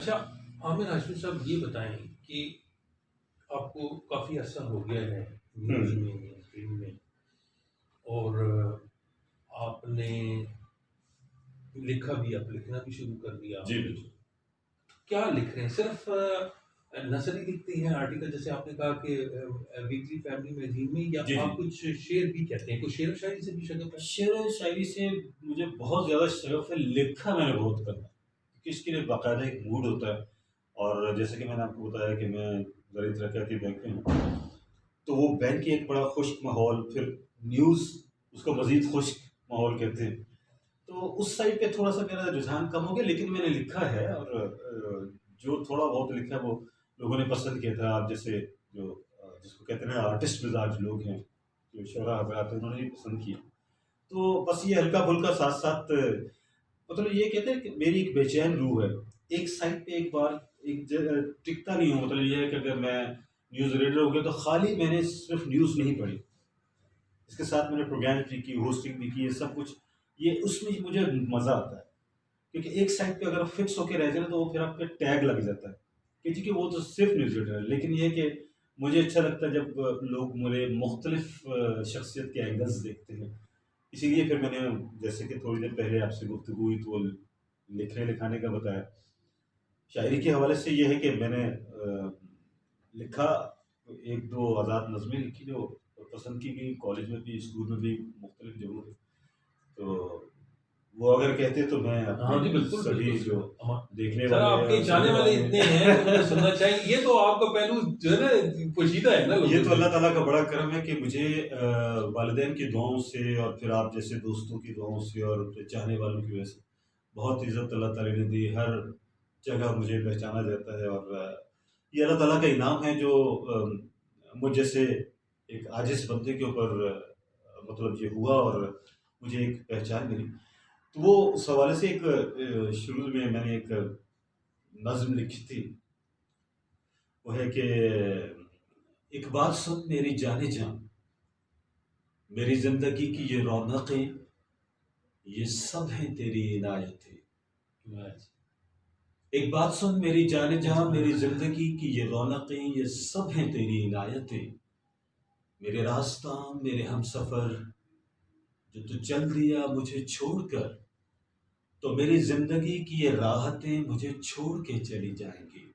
اچھا، عامر ہاشمی صاحب یہ بتائیں کہ آپ کو کافی عرصہ ہو گیا ہے نیوز میں یا فلم میں، اور آپ نے لکھا بھی، آپ لکھنا بھی شروع کر دیا. جی بالکل. کیا لکھ رہے ہیں؟ صرف نثری لکھتے ہیں آرٹیکل جیسے آپ نے کہا کہ ویکلی فیملی میگزین میں، یا جی آپ کچھ شعر بھی کہتے ہیں؟ کوئی شعر و شاعری سے بھی شغف ہے؟ شعر و شاعری سے مجھے بہت زیادہ شغف ہے. لکھا میں نے بہت کرنا ہے کیونکہ اس کے لیے باقاعدہ ایک موڈ ہوتا ہے. اور جیسے کہ میں نے آپ کو بتایا کہ میں زرعی ترقیاتی بینک میں ہوں، تو وہ بینک ایک بڑا خشک ماحول، پھر نیوز اس کو مزید خشک ماحول کہتے ہیں. تو اس سائڈ پہ تھوڑا سا میرا رجحان کم ہو گیا، لیکن میں نے لکھا ہے. اور جو تھوڑا بہت لکھا ہے وہ لوگوں نے پسند کیا تھا. آپ جیسے جو جس کو کہتے ہیں آرٹسٹ مزاج لوگ ہیں، جو شعراء حضرات ہیں، انہوں نے بھی پسند کیا. تو بس یہ ہلکا پھلکا ساتھ ساتھ مطلب یہ کہتے ہیں کہ میری ایک بے چین روح ہے. ایک سائڈ پہ ایک بار ایک جگہ ٹکتا نہیں ہوں. مطلب یہ ہے کہ اگر میں نیوز ریڈر ہو گیا تو خالی میں نے صرف نیوز نہیں پڑھی، اس کے ساتھ میں نے پروگرام بھی کی، ہوسٹنگ بھی کی، یہ سب کچھ. یہ اس میں مجھے مزہ آتا ہے کیونکہ ایک سائڈ پہ اگر فکس ہو کے رہ جائے تو وہ پھر آپ کا ٹیگ لگ جاتا ہے کہ جی کہ وہ تو صرف نیوز ریڈر ہے. لیکن یہ کہ مجھے اچھا لگتا ہے جب لوگ میرے مختلف شخصیت کے اینگلز دیکھتے ہیں. اسی لیے پھر میں نے جیسے کہ تھوڑی دیر پہلے آپ سے گفتگو ہوئی تو لکھنے لکھانے کا بتایا. شاعری کے حوالے سے یہ ہے کہ میں نے لکھا، ایک دو آزاد نظمیں لکھی جو پسند کی گئی، کالج میں بھی، اسکول میں بھی، مختلف جگہوں پہ. تو وہ اگر کہتے تو میں سبھی جو دیکھنے سر آپ کے چاہنے والے اتنے ہیں کہ مجھے سننا چاہیے. یہ تو آپ کا پہلو جو ہے نا پوشیدہ ہے نا. یہ تو اللہ تعالیٰ کا بڑا کرم ہے کہ مجھے والدین کی دعاؤں سے اور پھر آپ جیسے دوستوں کی دعاؤں سے اور چاہنے والوں کی وجہ سے بہت عزت اللہ تعالیٰ نے دی. ہر جگہ مجھے پہچانا جاتا ہے اور یہ اللہ تعالیٰ کا انعام ہے جو مجھ جیسے ایک عاجز بندے کے اوپر مطلب یہ ہوا اور مجھے ایک پہچان ملی. تو وہ اس حوالے سے ایک شروع میں نے ایک نظم لکھی تھی. وہ ہے کہ ایک بات سن میری جانے جان، میری زندگی کی یہ رونقیں یہ سب ہیں تیری عنایتیں. ایک بات سن میری جانے جان، میری زندگی کی یہ رونقیں یہ سب ہیں تیری عنایتیں. میرے راستہ میرے ہم سفر جو تو چل دیا مجھے چھوڑ کر، تو میری زندگی کی یہ راحتیں مجھے چھوڑ کے چلی جائیں گی.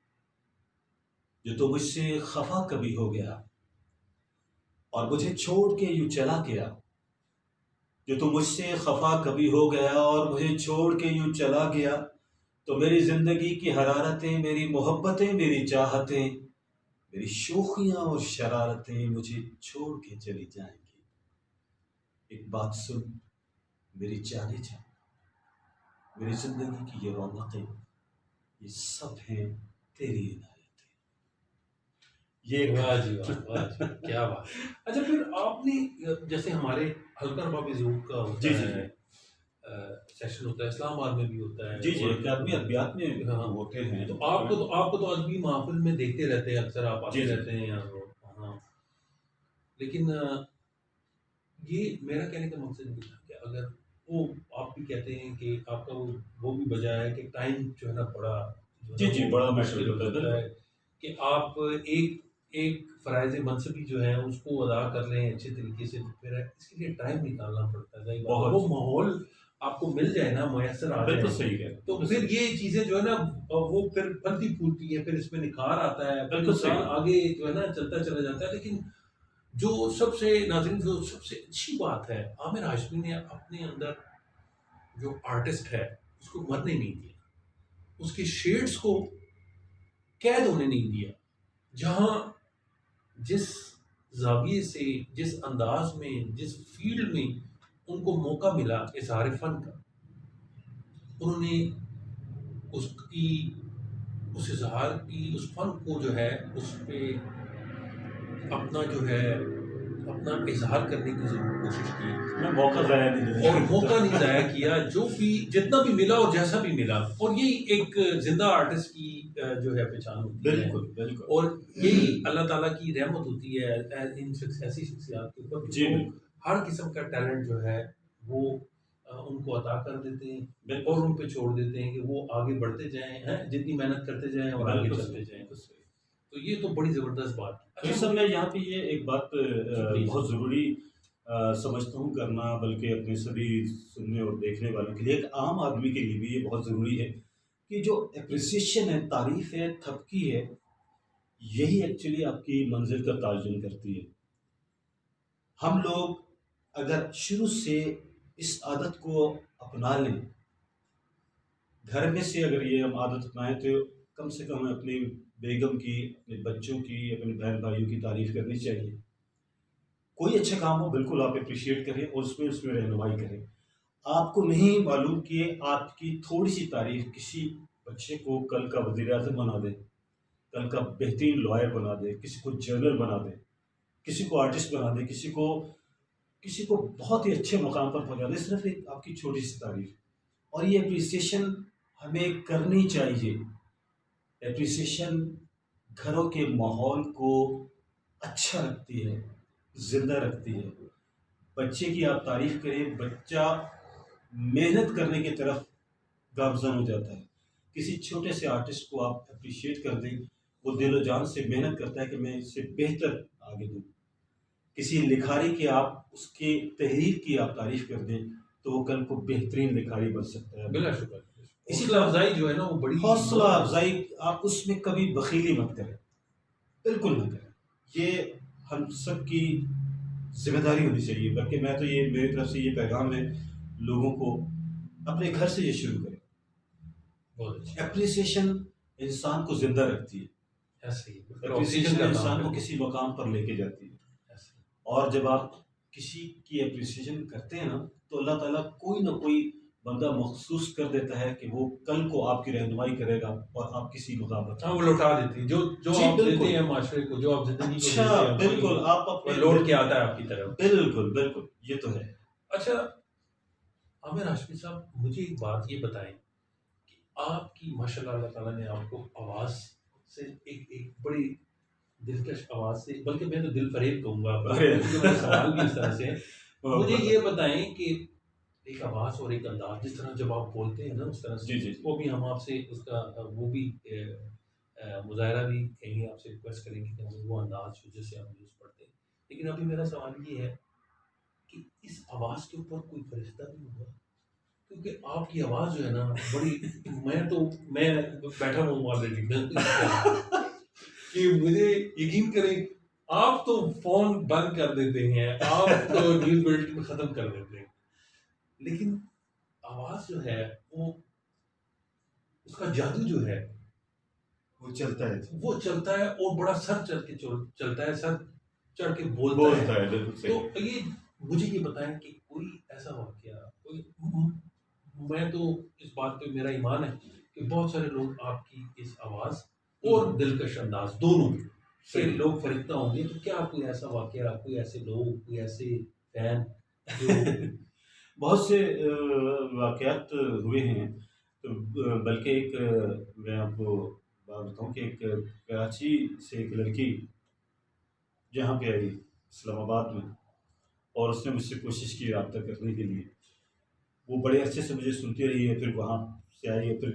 جو تو مجھ سے خفا کبھی ہو گیا اور مجھے چھوڑ کے یوں چلا گیا، جو تو مجھ سے خفا کبھی ہو گیا اور مجھے چھوڑ کے یوں چلا گیا، تو میری زندگی کی حرارتیں، میری محبتیں، میری چاہتیں، میری شوخیاں اور شرارتیں مجھے چھوڑ کے چلی جائیں گی. ایک بات سن میری جانے جان، میری زندگی کی یہ رونقیں یہ سب ہیں تیری عنایتیں. یہ واہ جی واہ کیا بات. اچھا پھر آپ نے جیسے ہمارے ہلکا رباب ذوق کا ہوتا ہے سیشن ہوتا ہے، اسلام آباد میں بھی ہوتا ہے. جی جی ادبیات میں ہوتے ہیں. تو آپ کو تو ادبی محافل میں دیکھتے رہتے ہیں، اکثر آپ آتے رہتے ہیں. ہاں لیکن یہ میرا کہنے کا مقصد یہ تھا کہ اگر وہ آپ بھی کہتے ہیں کہ آپ کا وہ بھی وجہ ہے کہ ٹائم جو ہے نا بڑا بڑا مشکل ہوتا ہے کہ آپ ایک فرائض منصبی جو ہے اس کو ادا کر لیں اچھے طریقے سے، پھر اس کے لیے ٹائم نکالنا پڑتا ہے. وہ ماحول آپ کو مل جائے نا، میسر آ جائے، صحیح ہے، تو پھر یہ چیزیں جو ہے نا وہ پھر پھلتی پھولتی ہے، پھر اس میں نکھار آتا ہے، انسان آگے جو ہے نا چلتا چلا جاتا ہے. لیکن جو سب سے ناظرین جو سب سے اچھی بات ہے، عامر ہاشمی نے اپنے اندر جو آرٹسٹ ہے اس کو مرنے نہیں دیا، اس کے شیڈز کو قید ہونے نہیں دیا. جہاں جس زاویے سے، جس انداز میں، جس فیلڈ میں ان کو موقع ملا اظہار فن کا، انہوں نے اس اظہار کی، اس فن کو جو ہے اس پہ اپنا جو ہے اپنا اظہار کرنے کی ضرور کوشش کی. موقع نہیں ضائع کیا، جو بھی جتنا بھی ملا اور جیسا بھی ملا. اور یہی ایک زندہ آرٹسٹ کی جو ہے پہچان ہوتی ہے. بالکل. اور یہی اللہ تعالیٰ کی رحمت ہوتی ہے ان ایسی شخصیات کے اوپر. ہر قسم کا ٹیلنٹ جو ہے وہ ان کو عطا کر دیتے ہیں بالکل اور ان پہ چھوڑ دیتے ہیں کہ وہ آگے بڑھتے جائیں، جتنی محنت کرتے جائیں اور آگے بالکل چلتے صحیح، جائیں. بالکل صحیح۔ تو یہ تو بڑی زبردست بات. تو اچھا اس سب مجھے میں یہاں پہ یہ ایک بات پلیز. بہت ضروری سمجھتا ہوں کرنا، بلکہ اپنے سبھی سننے اور دیکھنے والوں کے لیے، ایک عام آدمی کے لیے بھی یہ بہت ضروری ہے کہ جو اپریسیشن ہے، تعریف ہے، تھپکی ہے، یہی ایکچولی آپ کی منزل کا تعین کرتی ہے۔ ہم لوگ اگر شروع سے اس عادت کو اپنا لیں، گھر میں سے اگر یہ ہم عادت اپنائیں، تو کم سے کم اپنی بیگم کی، اپنے بچوں کی، اپنے بہن بھائیوں کی تعریف کرنی چاہیے۔ کوئی اچھا کام ہو بالکل آپ اپریشیٹ کریں اور اس میں رہنمائی کریں۔ آپ کو نہیں معلوم کہ آپ کی تھوڑی سی تعریف کسی بچے کو کل کا وزیر اعظم بنا دے، کل کا بہترین لائر بنا دے، کسی کو جنرل بنا دے، کسی کو آرٹسٹ بنا دے، کسی کو بہت ہی اچھے مقام پر پہنچا دے، صرف ایک آپ کی چھوٹی سی تعریف۔ اور یہ اپریسیشن ہمیں کرنی چاہیے۔ اپریسیشن گھروں کے ماحول کو اچھا رکھتی ہے، زندہ رکھتی ہے۔ بچے کی آپ تعریف کریں، بچہ محنت کرنے کی طرف گامزن ہو جاتا ہے۔ کسی چھوٹے سے آرٹسٹ کو آپ اپریشیٹ کر دیں، وہ دل و جان سے محنت کرتا ہے کہ میں اس سے بہتر آگے دوں۔ کسی لکھاری کی آپ اس کی تحریر کی آپ تعریف کر دیں تو وہ کل کو بہترین لکھاری بن سکتا ہے۔ بلا شکر. اسی حوصلہ طرح افزائی جو ہے نا وہ بڑی حوصلہ افزائی آپ اس میں کبھی بخیلی مت کریں، بالکل نہ کریں۔ یہ ہم سب کی ذمہ داری ہونی چاہیے، بلکہ میں تو یہ میری طرف سے یہ پیغام ہے لوگوں کو، اپنے گھر سے یہ شروع کریں۔ بہت اچھا. اپریسیشن انسان کو زندہ رکھتی ہے، ایسے ہی اپریسیشن کا انسان کام کو کسی مقام پر لے کے جاتی ہے۔ ایسے ہی. اور جب آپ کسی کی اپریسیشن کرتے ہیں نا، تو اللہ تعالیٰ کوئی نہ کوئی بندہ مخصوص کر دیتا ہے کہ وہ کل کو آپ کی رہنمائی کرے گا اور آپ کسی مقام پر ہاں وہ لوٹا دیتی ہے جو جی آپ بالکل. دیتے ہیں معاشرے کو، جو آپ زندگی کو اچھا دیتے ہیں بالکل، آپ وہ اپنے لوٹ کے آتا ہے آپ کی طرف. بالکل بالکل، یہ تو ہے۔ اچھا عامر ہاشمی صاحب، مجھے ایک بات یہ بتائیں کہ آپ کی ماشاء اللہ اللہ تعالیٰ نے آپ کو آواز سے ایک بڑی دلکش آواز سے، بلکہ میں تو دل فریب کہوں گا، کیونکہ میرا سوال بھی اس طرح سے ہے. مجھے یہ بتائیں کہ ایک آواز اور ایک انداز، جس طرح جب آپ بولتے ہیں نا اس طرح سے، جی جی جی. وہ بھی ہم آپ سے اس کا وہ بھی مظاہرہ بھی کہیں گے، آپ سے ریکویسٹ کریں گے کہ وہ انداز جس سے ہم نیوز پڑھتے ہیں. لیکن ابھی میرا سوال یہ ہے کہ اس آواز کے اوپر کوئی فرشتہ نہیں ہوگا؟ کیونکہ آپ کی آواز جو ہے نا بڑی، میں بیٹھا ہوں آلریڈی کہ مجھے یقین کریں، آپ تو فون بند کر دیتے ہیں، آپ تو نیوز بلٹن ختم کر دیتے ہیں، لیکن آواز جو ہے وہ، اس کا جادو جو ہے وہ چلتا ہے، وہ چلتا ہے اور بڑا سر چڑھ کے چلتا ہے، سر چڑھ کے بولتا بولتا ہے. ہے، بالکل تو صحیح۔ یہ مجھے یہ بتائیں کہ کوئی ایسا واقعہ، کوئی، میں تو اس بات پہ میرا ایمان ہے کہ بہت سارے لوگ آپ کی اس آواز اور دلکش انداز دونوں سے صحیح. لوگ فرشتہ ہوں گے. تو کیا کوئی ایسا واقعہ، کوئی ایسے لوگ، کوئی ایسے فین جو بہت سے واقعات ہوئے ہیں، بلکہ ایک میں آپ کو بات بتاؤں کہ ایک کراچی سے ایک لڑکی جہاں پہ آئی اسلام آباد میں، اور اس نے مجھ سے کوشش کی رابطہ کرنے کے لیے. وہ بڑے اچھے سے مجھے سنتی رہی ہے، پھر وہاں سے آئی ہے، پھر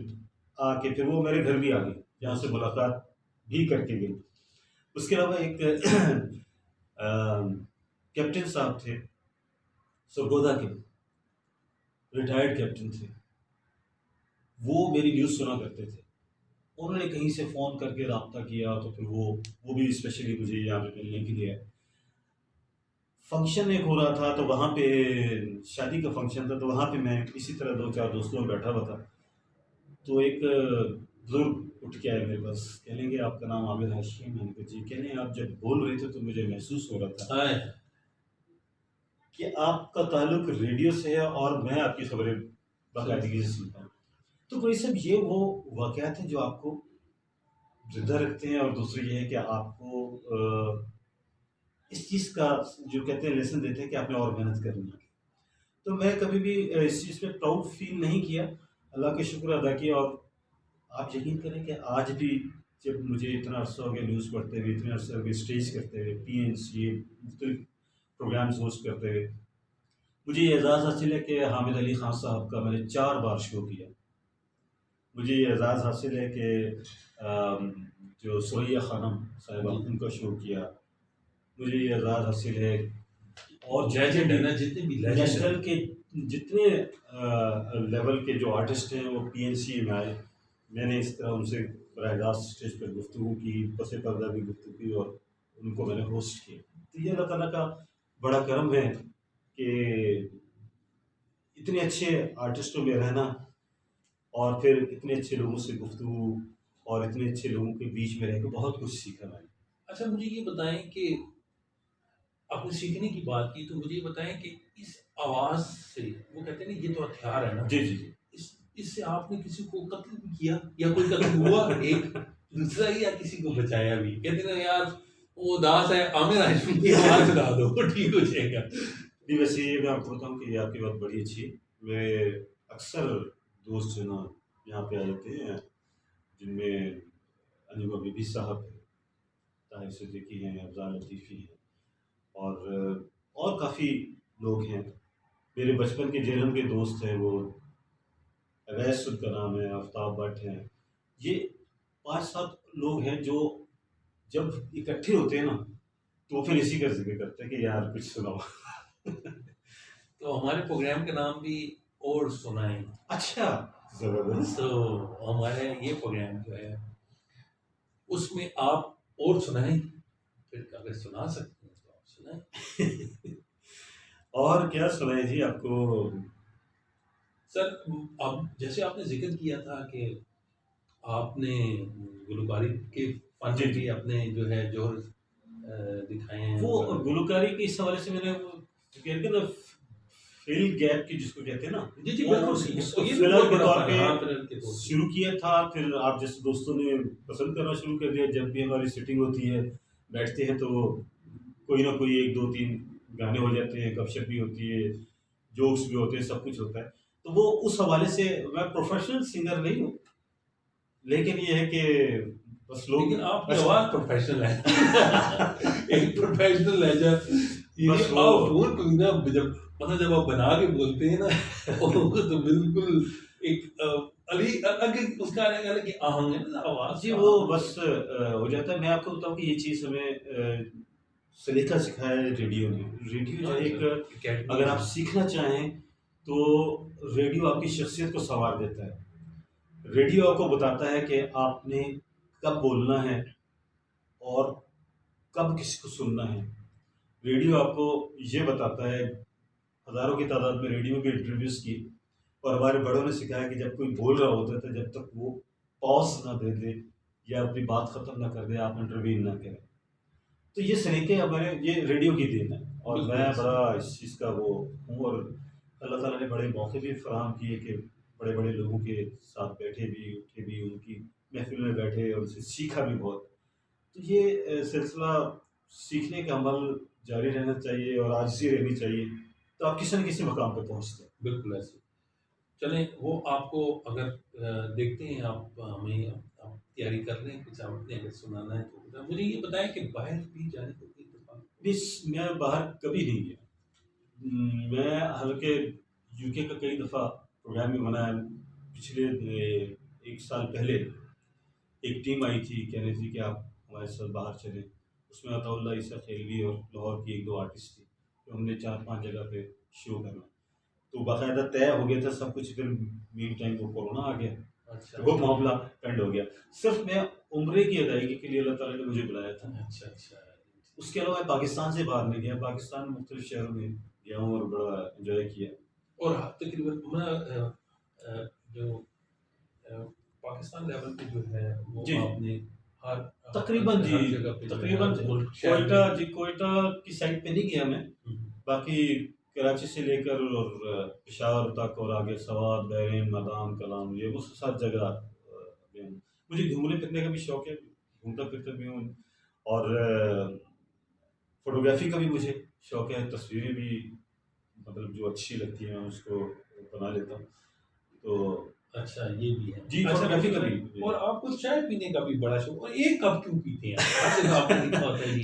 آ کے پھر وہ میرے گھر بھی آ گئی، جہاں سے ملاقات بھی کر کے گئی. اس کے علاوہ ایک کیپٹن صاحب تھے سرگودا کے، ریٹائرڈ کیپٹن تھے، وہ میری نیوز سنا کرتے تھے. انہوں نے کہیں سے فون کر کے رابطہ کیا، تو پھر وہ بھی اسپیشلی مجھے یہاں پہ ملنے کے لیے. فنکشن ایک ہو رہا تھا، تو وہاں پہ شادی کا فنکشن تھا، تو وہاں پہ میں اسی طرح 2-4 دوستوں میں بیٹھا ہوا تھا. تو ایک بزرگ اٹھ کے آئے میرے پاس، کہنے لگے آپ کا نام عامر ہاشمی ہے؟ میں نے کہا جی. کہنے آپ جب بول رہے تھے تو مجھے محسوس ہو رہا تھا کہ آپ کا تعلق ریڈیو سے ہے اور میں آپ کی خبریں باقاعدگی سے سنتا ہوں. تو کوئی سب یہ وہ واقعات ہیں جو آپ کو زندہ رکھتے ہیں. اور دوسری یہ ہے کہ آپ کو اس چیز کا جو کہتے ہیں لیسن دیتے ہیں کہ آپ نے اور محنت کرنی ہے. تو میں کبھی بھی اس چیز پہ پراؤڈ فیل نہیں کیا، اللہ کا شکر ادا کیا. اور آپ یقین کریں کہ آج بھی جب مجھے اتنا عرصہ ہو گیا نیوز پڑھتے ہوئے، اتنے عرصے ہو گئے اسٹیج کرتے ہوئے، PNC مختلف پروگرامز ہوسٹ کرتے ہوئے، مجھے یہ اعزاز حاصل ہے کہ حامد علی خان صاحب کا میں نے 4 بار شو کیا. مجھے یہ اعزاز حاصل ہے کہ جو سوریا خانم صاحبہ ان کا شو کیا. مجھے یہ اعزاز حاصل ہے اور لیجنڈ ہے نا، جتنے بھی لیجنڈ نیشنل کے جتنے لیول کے جو آرٹسٹ ہیں وہ پی این سی میں آئے. میں نے اس طرح ان سے براہ راست اسٹیج پر گفتگو کی، پس پردہ بھی گفتگو کی، اور ان کو میں نے ہوسٹ کیا. تو یہ اللہ تعالیٰ کا بڑا کرم ہے کہ اتنے اچھے آرٹسٹوں میں رہنا اور پھر اتنے اچھے لوگوں سے گفتگو اور اتنے اچھے لوگوں کے بیچ میں رہ کے بہت کچھ سیکھا میں نے. اچھا مجھے یہ بتائیں کہ آپ نے سیکھنے کی بات کی، تو مجھے یہ بتائیں کہ اس آواز سے، وہ کہتے ہیں نا یہ تو ہتھیار ہے نا، جی جی جی. اس سے آپ نے کسی کو قتل بھی کیا یا کوئی قتل ہوا ایک دوسرا ہی، یا کسی کو بچایا بھی؟ کہتے ہیں نا یار وہ اداس ہے، عامر ہاشمی کی آواز سنا دو ٹھیک ہو جائے گا. نہیں ویسے یہ میں آپ کو بتاؤں کہ یہ آپ کی بات بڑی اچھی ہے. میرے اکثر دوست جو نا یہاں پہ آ جاتے ہیں، جن میں انیبا بی بی صاحب ہیں، طاہر صدیقی ہیں، افضال لطیفی ہیں، اور کافی لوگ ہیں. میرے بچپن کے جیلم کے دوست ہیں، وہ اویس ان کا نام ہے، آفتاب بٹ ہیں. یہ 5-7 لوگ ہیں جو جب اکٹھے ہوتے ہیں نا تو پھر اسی کا ذکر کرتے ہیں کہ یار کچھ سناؤ. تو ہمارے پروگرام کا نام بھی اور سنائیں. اچھا زبردست. تو ہمارے یہ پروگرام جو ہے اس میں آپ اور سنائیں، پھر اگر سنا سکتے ہیں تو آپ سنائیں. اور کیا سنائے جی آپ کو؟ سر اب جیسے آپ نے ذکر کیا تھا کہ آپ نے گلوکاری کے فن میں بھی اپنے جو ہے جوہر دکھائے ہیں. وہ گلوکاری کے اس حوالے سے میں نے کہتے ہیں نا فیل گیپ کی جس کو کہتے ہیں نا، جی جی اس کو فلر کے طور پہ شروع کیا تھا. پھر آپ جیسے دوستوں نے پسند کرنا شروع کر دیا. جب بھی ہماری سیٹنگ ہوتی ہے، بیٹھتے ہیں، تو کوئی نہ کوئی 1-2-3 گانے ہو جاتے ہیں، گپ شپ بھی ہوتی ہے، جوکس بھی ہوتے ہیں، سب کچھ ہوتا ہے. تو وہ اس حوالے سے میں پروفیشنل سنگر نہیں ہوں، لیکن یہ ہے کہ بس لوگ، لیکن آپ کی آواز پروفیشنل ہے. ایک پروفیشنل لہجہ بس جب آپ بنا کے بولتے ہیں نا تو بالکل ایک الگ اس کا الگ آہنگ ہے نا آواز. جی وہ بس ہو جاتا ہے. میں آپ کو بتاؤں کہ یہ چیز ہمیں سلیقہ سکھایا ہے ریڈیو نے. ریڈیو جو ایک اگر آپ سیکھنا چاہیں تو ریڈیو آپ کی شخصیت کو سنوار دیتا ہے. ریڈیو آپ کو بتاتا ہے کہ آپ نے کب بولنا ہے اور کب کسی کو سننا ہے. ریڈیو آپ کو یہ بتاتا ہے، ہزاروں کی تعداد میں ریڈیو کے انٹرویوز کی، اور ہمارے بڑوں نے سکھایا کہ جب کوئی بول رہا ہوتا تھا، جب تک وہ پاز نہ دے دے یا اپنی بات ختم نہ کر دے، آپ انٹروین نہ کریں. تو یہ سلیقے ہمارے، یہ ریڈیو کی دین ہے، اور میں بڑا اس چیز کا وہ ہوں. اور اللہ تعالیٰ نے بڑے موقع بھی فراہم کیے کہ بڑے بڑے لوگوں کے ساتھ بیٹھے بھی، اٹھے بھی، ان کی محفل میں بیٹھے اور ان سے سیکھا بھی بہت. تو یہ سلسلہ سیکھنے کا عمل جاری رہنا چاہیے اور عاجزی رہنی چاہیے، تو آپ کسی نہ کسی مقام پہ پہنچتے ہیں. بالکل ایسے چلیں. وہ آپ کو اگر دیکھتے ہیں، آپ ہمیں آپ تیاری کر رہے ہیں کچھ آپ نے اگر سنانا ہے تو مجھے یہ بتائیں کہ باہر بھی جانے کو بس میں باہر کبھی نہیں گیا. میں حالانکہ یو کے کا کئی دفعہ پروگرام بھی بنایا. پچھلے 1 سال پہلے ایک ٹیم آئی تھی، کہنے تھی کہ آپ ہمارے ساتھ باہر چلیں. اس میں عطا اللہ عیسیٰ خیلوی اور لاہور کی 1-2 آرٹسٹ تھی. تو ہم نے 4-5 جگہ پہ شو کرنا، تو باقاعدہ طے ہو گیا تھا سب کچھ. پھر مین ٹائم وہ کورونا آ گیا، وہ معاملہ پینڈ ہو گیا. صرف میں عمرے کی ادائیگی کے لیے اللہ تعالیٰ نے مجھے بلایا تھا. اچھا. اس کے علاوہ میں پاکستان سے باہر نہیں گیا. پاکستان میں مختلف شہروں میں گیا ہوں اور بڑا انجوائے کیا. اور تقریباً جو پاکستان لیول پہ جو ہے وہ آپ نے تقریباً کوئٹہ کی سائڈ پہ نہیں گیا میں. باقی کراچی سے لے کر اور پشاور تک اور آگے سوات، بحرین، مدام، کلام، یہ وہ 7 جگہ گیا ہوں. مجھے گھومنے پھرنے کا بھی شوق ہے، گھومتا پھرتا بھی ہوں. اور فوٹوگرافی کا بھی مجھے شوق ہے. تصویریں بھی مطلب جو اچھی لگتی ہیں اس کو بنا لیتا ہوں. تو اچھا یہ بھی ہے جی، فوٹوگرافی کا بھی. اور آپ کو چائے پینے کا بھی بڑا شوق. اور ایک کپ کیوں پیتے ہیں آپ نے لکھا ہوتا ہے جی